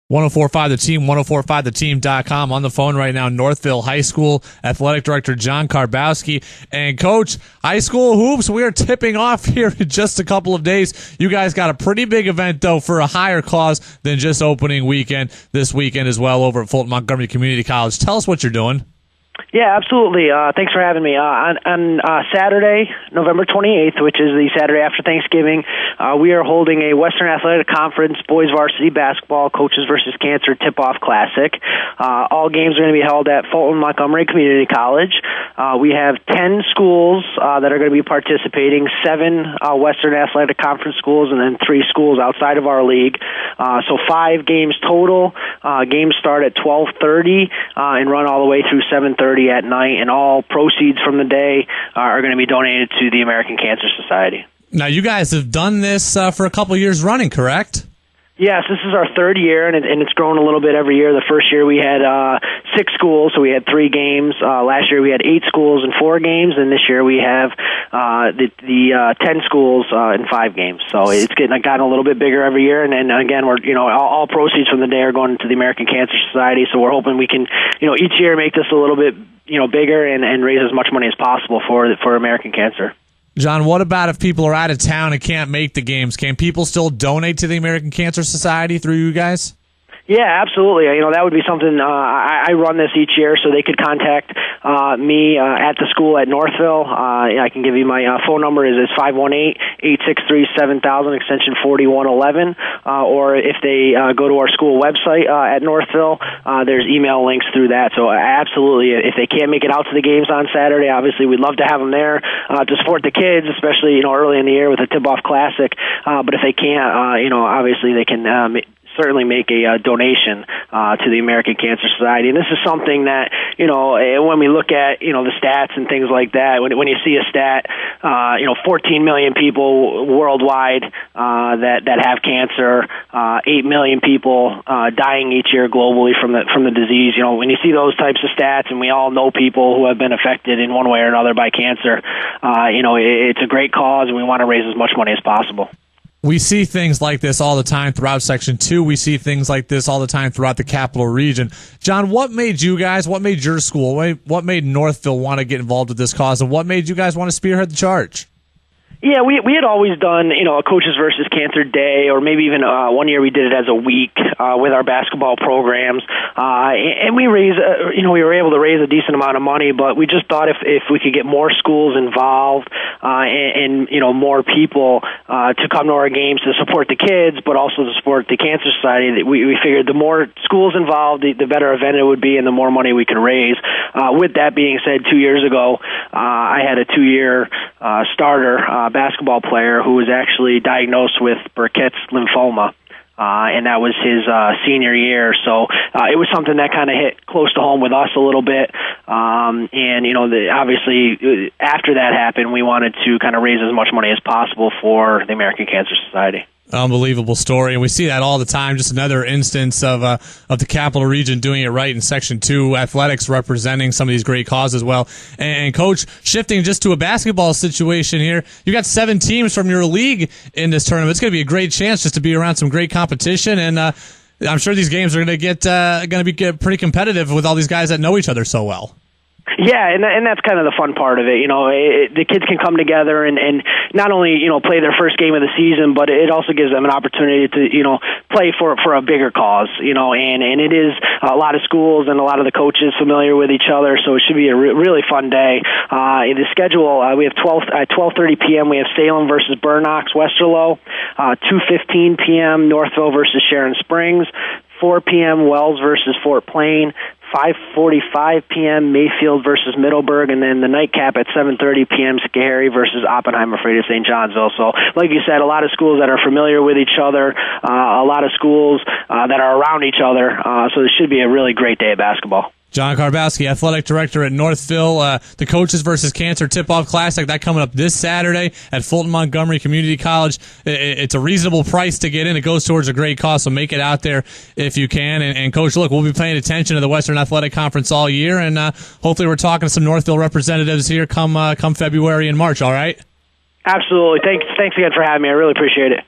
1045 The Team, 1045theteam.com. On the phone right now, Northville High School Athletic Director John Karbowski. And Coach, high school hoops, we are tipping off here in just a couple of days. You guys got a pretty big event, though, for a higher cause than just opening weekend this weekend as well over at Fulton Montgomery Community College. Tell us what you're doing. Yeah, absolutely. Thanks for having me. On Saturday, November 28th, which is the Saturday after Thanksgiving, we are holding a Western Athletic Conference Boys Varsity Basketball Coaches versus Cancer Tip-Off Classic. All games are going to be held at Fulton Montgomery Community College. We have 10 schools that are going to be participating, 7 Western Athletic Conference schools, and then 3 schools outside of our league. So 5 games total. Games start at 12:30 and run all the way through 7:30 at night, and all proceeds from the day are going to be donated to the American Cancer Society. Now, you guys have done this for a couple years running, correct? Yes, this is our 3rd year, and it's grown a little bit every year. The first year we had 6 schools, so we had 3 games. Last year we had 8 schools and 4 games, and this year we have the 10 schools and 5 games. So it's gotten a little bit bigger every year, and then again, we're all proceeds from the day are going to the American Cancer Society. So we're hoping we can each year make this a little bit bigger and raise as much money as possible for American Cancer. John, what about if people are out of town and can't make the games? Can people still donate to the American Cancer Society through you guys? Yeah, absolutely. That would be something. I run this each year, so they could contact me at the school at Northville. I can give you my phone number is 518-863-7000, extension 4111. Or if they go to our school website at Northville, there's email links through that. So absolutely, if they can't make it out to the games on Saturday, obviously we'd love to have them there to support the kids, especially early in the year with the Tip-Off Classic. But if they can't, obviously they can certainly make a donation to the American Cancer Society. And this is something that, when we look at, the stats and things like that, when you see a stat, 14 million people worldwide that have cancer, 8 million people dying each year globally from the disease. When you see those types of stats, and we all know people who have been affected in one way or another by cancer, it's a great cause, and we want to raise as much money as possible. We see things like this all the time throughout Section 2. We see things like this all the time throughout the Capital Region. John, what made you guys, what made your school, what made Northville want to get involved with this cause, and what made you guys want to spearhead the charge? Yeah, we had always done, a Coaches versus Cancer Day, or maybe even one year we did it as a week with our basketball programs, and we raised, we were able to raise a decent amount of money. But we just thought if we could get more schools involved and more people to come to our games to support the kids, but also to support the Cancer Society, that we figured the more schools involved, the better event it would be, and the more money we could raise. With that being said, 2 years ago, I had a 2-year starter basketball player who was actually diagnosed with Burkitt's lymphoma. And that was his senior year. So it was something that kind of hit close to home with us a little bit. Obviously, after that happened, we wanted to kind of raise as much money as possible for the American Cancer Society. Unbelievable story, and we see that all the time. Just another instance of the Capital Region doing it right in Section 2, athletics representing some of these great causes as well. And Coach, shifting just to a basketball situation here, you got 7 teams from your league in this tournament. It's going to be a great chance just to be around some great competition, and I'm sure these games are going to be pretty competitive with all these guys that know each other so well. Yeah, and that's kind of the fun part of it. The kids can come together and not only, play their first game of the season, but it also gives them an opportunity to, play for a bigger cause, and it is a lot of schools and a lot of the coaches familiar with each other, so it should be a really fun day. The schedule, we have 12:30 p.m., we have Salem versus Burnox Westerlo, 2:15 p.m., Northville versus Sharon Springs, 4 p.m., Wells versus Fort Plain, 5:45 p.m. Mayfield versus Middleburg, and then the nightcap at 7:30 p.m. Schoharie versus Oppenheimer Freitas St. Johnsville. So, like you said, a lot of schools that are familiar with each other, a lot of schools that are around each other. So this should be a really great day of basketball. John Karbowski, Athletic Director at Northville, the Coaches versus Cancer Tip-Off Classic, that coming up this Saturday at Fulton Montgomery Community College. It's a reasonable price to get in. It goes towards a great cause, so make it out there if you can. And Coach, look, we'll be paying attention to the Western Athletic Conference all year, and hopefully we're talking to some Northville representatives here come February and March, all right? Absolutely. Thanks again for having me. I really appreciate it.